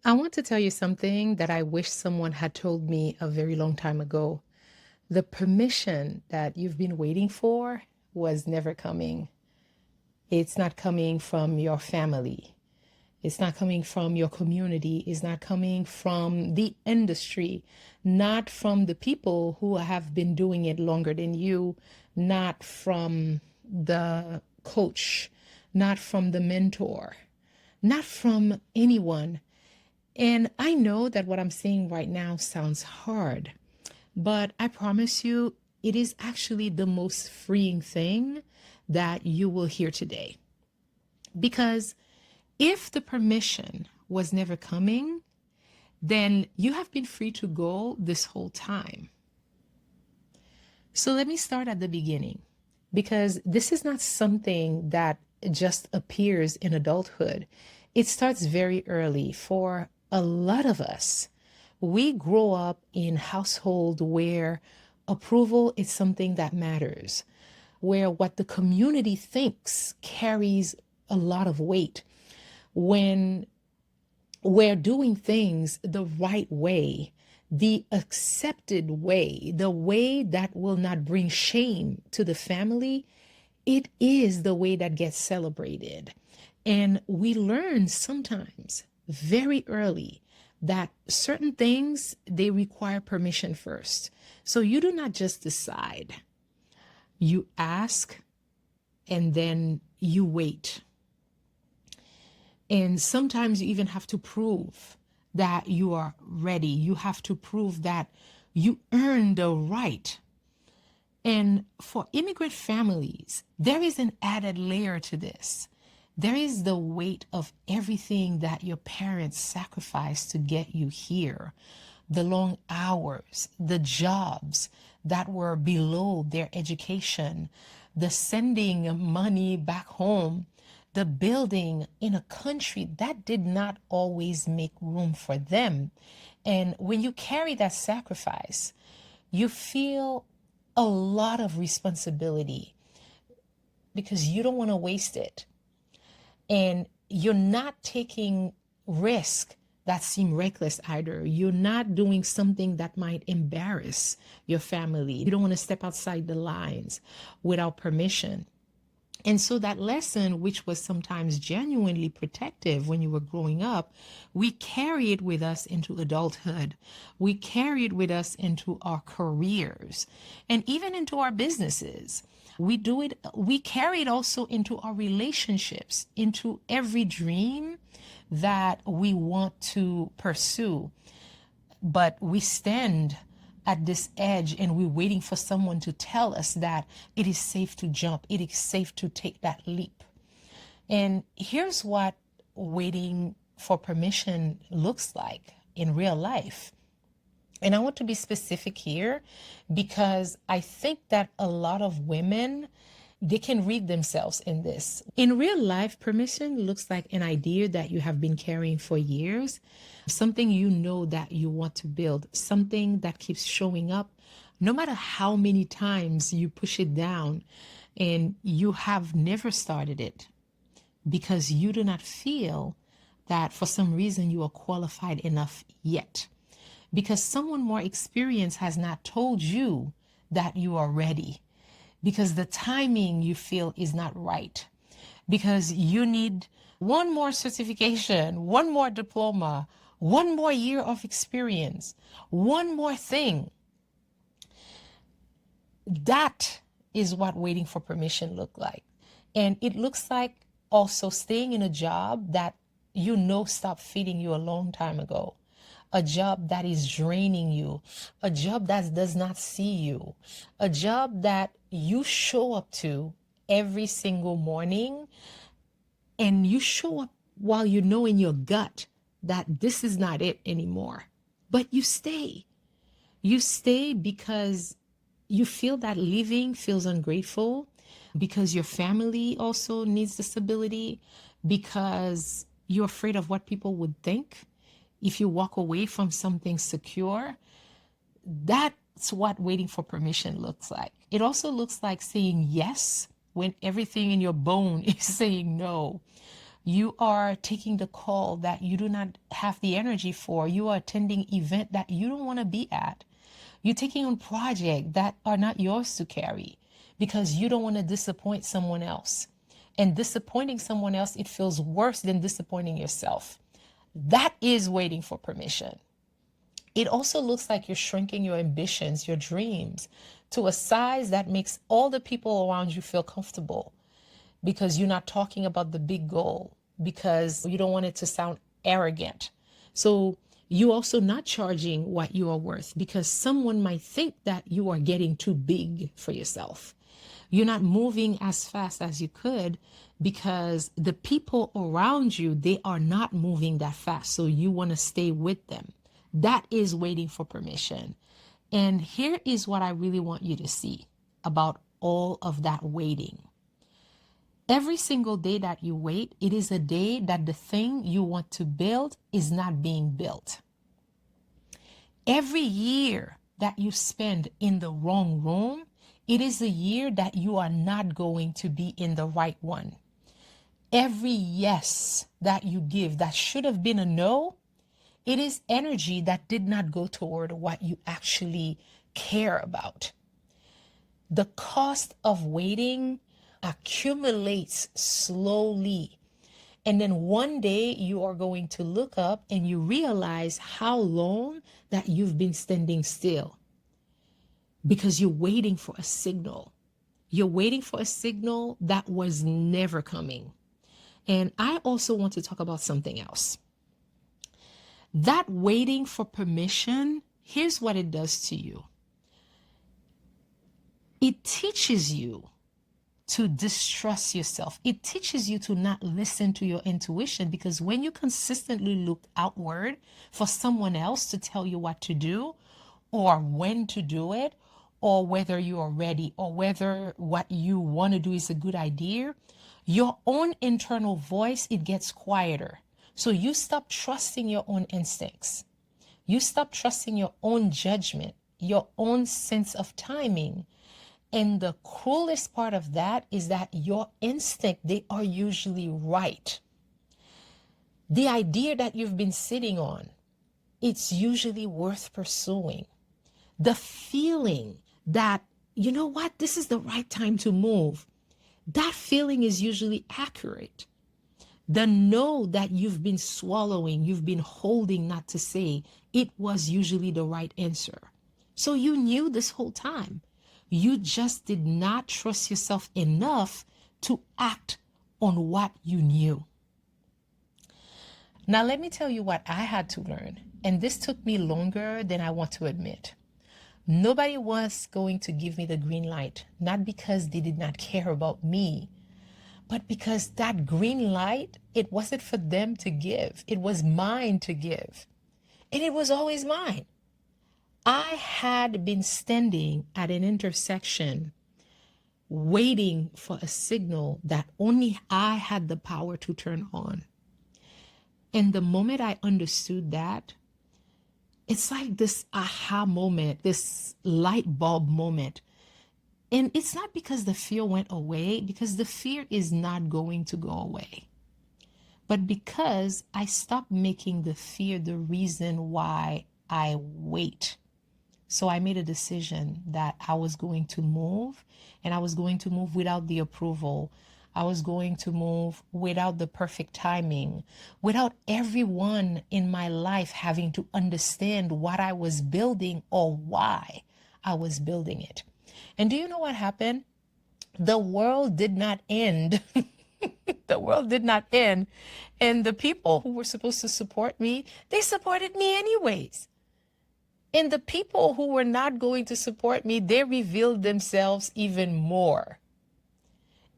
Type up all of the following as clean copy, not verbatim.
I want to tell you something that I wish someone had told me a very long time ago. The permission that you've been waiting for was never coming. It's not coming from your family. It's not coming from your community. It's not coming from the industry, not from the people who have been doing it longer than you, not from the coach, not from the mentor, not from anyone. And I know that what I'm saying right now sounds hard, but I promise you, it is actually the most freeing thing that you will hear today. Because if the permission was never coming, then you have been free to go this whole time. So let me start at the beginning, because this is not something that just appears in adulthood. It starts very early for a lot of us. We grow up in household where approval is something that matters, where what the community thinks carries a lot of weight. When we're doing things the right way, the accepted way, the way that will not bring shame to the family, it is the way that gets celebrated. And we learn sometimes very early that certain things, they require permission first. So you do not just decide. You ask and then you wait. And sometimes you even have to prove that you are ready. You have to prove that you earned the right. And for immigrant families, there is an added layer to this. There is the weight of everything that your parents sacrificed to get you here, the long hours, the jobs that were below their education, the sending money back home, the building in a country that did not always make room for them. And when you carry that sacrifice, you feel a lot of responsibility because you don't want to waste it. And you're not taking risk that seem reckless either. You're not doing something that might embarrass your family. You don't want to step outside the lines without permission. And so that lesson, which was sometimes genuinely protective when you were growing up, we carry it with us into adulthood. We carry it with us into our careers and even into our businesses. We carry it also into our relationships, into every dream that we want to pursue. But we stand at this edge and we're waiting for someone to tell us that it is safe to jump, it is safe to take that leap. And here's what waiting for permission looks like in real life. And I want to be specific here because I think that a lot of women, they can read themselves in this. In real life, permission looks like an idea that you have been carrying for years, something you know that you want to build, something that keeps showing up no matter how many times you push it down and you have never started it because you do not feel that for some reason you are qualified enough yet. Because someone more experienced has not told you that you are ready, because the timing you feel is not right, because you need one more certification, one more diploma, one more year of experience, one more thing. That is what waiting for permission look like. And it looks like also staying in a job that you know stopped feeding you a long time ago, a job that is draining you, a job that does not see you, a job that you show up to every single morning and you show up while you know in your gut that this is not it anymore. But you stay. You stay because you feel that leaving feels ungrateful, because your family also needs the stability, because you're afraid of what people would think if you walk away from something secure. That's what waiting for permission looks like. It also looks like saying yes when everything in your bone is saying no. You are taking the call that you do not have the energy for. You are attending event that you don't want to be at. You're taking on projects that are not yours to carry because you don't want to disappoint someone else. And disappointing someone else, it feels worse than disappointing yourself. That is waiting for permission. It also looks like you're shrinking your ambitions, your dreams, to a size that makes all the people around you feel comfortable because you're not talking about the big goal, because you don't want it to sound arrogant. So you also not charging what you are worth because someone might think that you are getting too big for yourself. You're not moving as fast as you could because the people around you, they are not moving that fast. So you want to stay with them. That is waiting for permission. And here is what I really want you to see about all of that waiting. Every single day that you wait, it is a day that the thing you want to build is not being built. Every year that you spend in the wrong room, it is a year that you are not going to be in the right one. Every yes that you give that should have been a no, it is energy that did not go toward what you actually care about. The cost of waiting accumulates slowly. And then one day you are going to look up and you realize how long that you've been standing still because you're waiting for a signal. You're waiting for a signal that was never coming. And I also want to talk about something else. That waiting for permission, here's what it does to you. It teaches you to distrust yourself. It teaches you to not listen to your intuition because when you consistently look outward for someone else to tell you what to do or when to do it or whether you are ready or whether what you want to do is a good idea, your own internal voice, it gets quieter. So you stop trusting your own instincts. You stop trusting your own judgment, your own sense of timing. And the cruelest part of that is that your instinct, they are usually right. The idea that you've been sitting on, it's usually worth pursuing. The feeling that, you know what, this is the right time to move, that feeling is usually accurate. The no that you've been swallowing, you've been holding not to say, it was usually the right answer. So you knew this whole time. You just did not trust yourself enough to act on what you knew. Now, let me tell you what I had to learn. And this took me longer than I want to admit. Nobody was going to give me the green light, not because they did not care about me, but because that green light, it wasn't for them to give. It was mine to give. And it was always mine. I had been standing at an intersection waiting for a signal that only I had the power to turn on. And the moment I understood that, it's like this aha moment, this light bulb moment. And it's not because the fear went away, because the fear is not going to go away. But because I stopped making the fear the reason why I wait. So I made a decision that I was going to move, and I was going to move without the approval. I was going to move without the perfect timing, without everyone in my life having to understand what I was building or why I was building it. And do you know what happened? The world did not end. The world did not end. And the people who were supposed to support me, they supported me anyways. And the people who were not going to support me, they revealed themselves even more.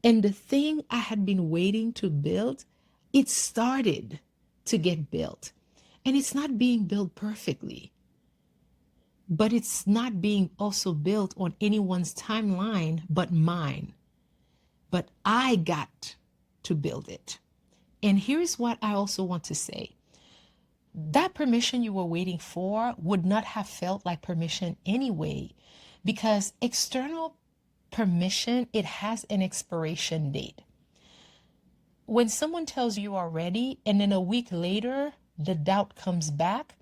And the thing I had been waiting to build, it started to get built. And it's not being built perfectly, but it's not being also built on anyone's timeline but mine. But I got to build it. And here's what I also want to say. That permission you were waiting for would not have felt like permission anyway, because external permission, it has an expiration date. when someone tells you are ready and then a week later the doubt comes back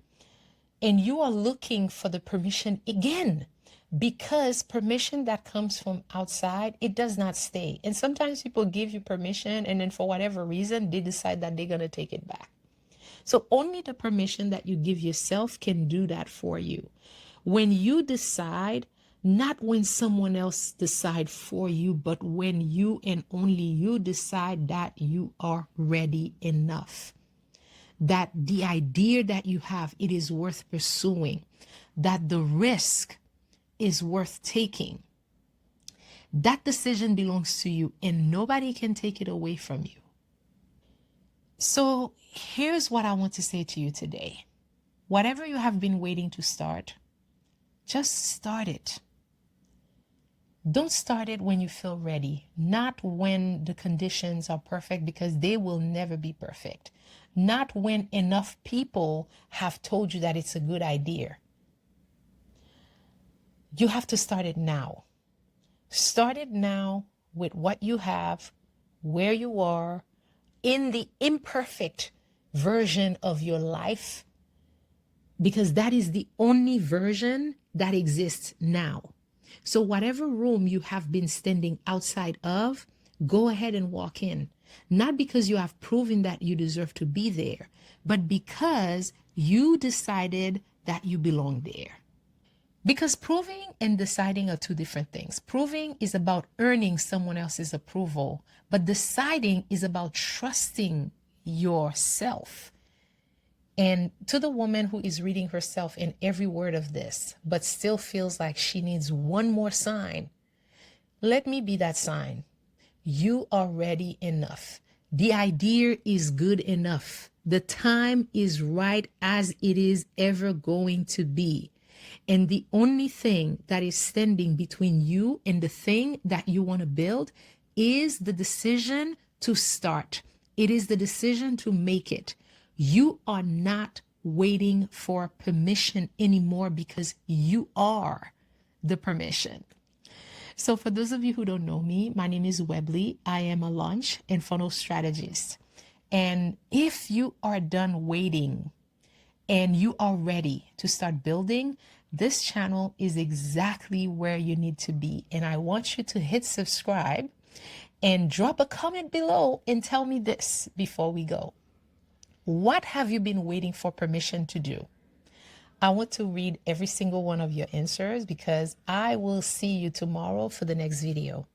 and you are looking for the permission again, because permission that comes from outside, it does not stay. And sometimes people give you permission and then for whatever reason they decide that they're going to take it back. So only the permission that you give yourself can do that for you. When you decide, not when someone else decide for you, but when you and only you decide that you are ready enough, that the idea that you have, it is worth pursuing, that the risk is worth taking. That decision belongs to you and nobody can take it away from you. So here's what I want to say to you today. Whatever you have been waiting to start, just start it. Don't start it when you feel ready, not when the conditions are perfect, because they will never be perfect. Not when enough people have told you that it's a good idea. You have to start it now. Start it now with what you have, where you are, in the imperfect version of your life, because that is the only version that exists now. So whatever room you have been standing outside of, go ahead and walk in. Not because you have proven that you deserve to be there, but because you decided that you belong there. Because proving and deciding are two different things. Proving is about earning someone else's approval, but deciding is about trusting yourself. And to the woman who is reading herself in every word of this, but still feels like she needs one more sign, let me be that sign. You are ready enough. The idea is good enough. The time is right as it is ever going to be. And the only thing that is standing between you and the thing that you want to build is the decision to start. It is the decision to make it. You are not waiting for permission anymore, because you are the permission. So for those of you who don't know me, my name is Webley. I am a launch and funnel strategist. And if you are done waiting and you are ready to start building, this channel is exactly where you need to be. And I want you to hit subscribe and drop a comment below and tell me this before we go. What have you been waiting for permission to do? I want to read every single one of your answers, because I will see you tomorrow for the next video.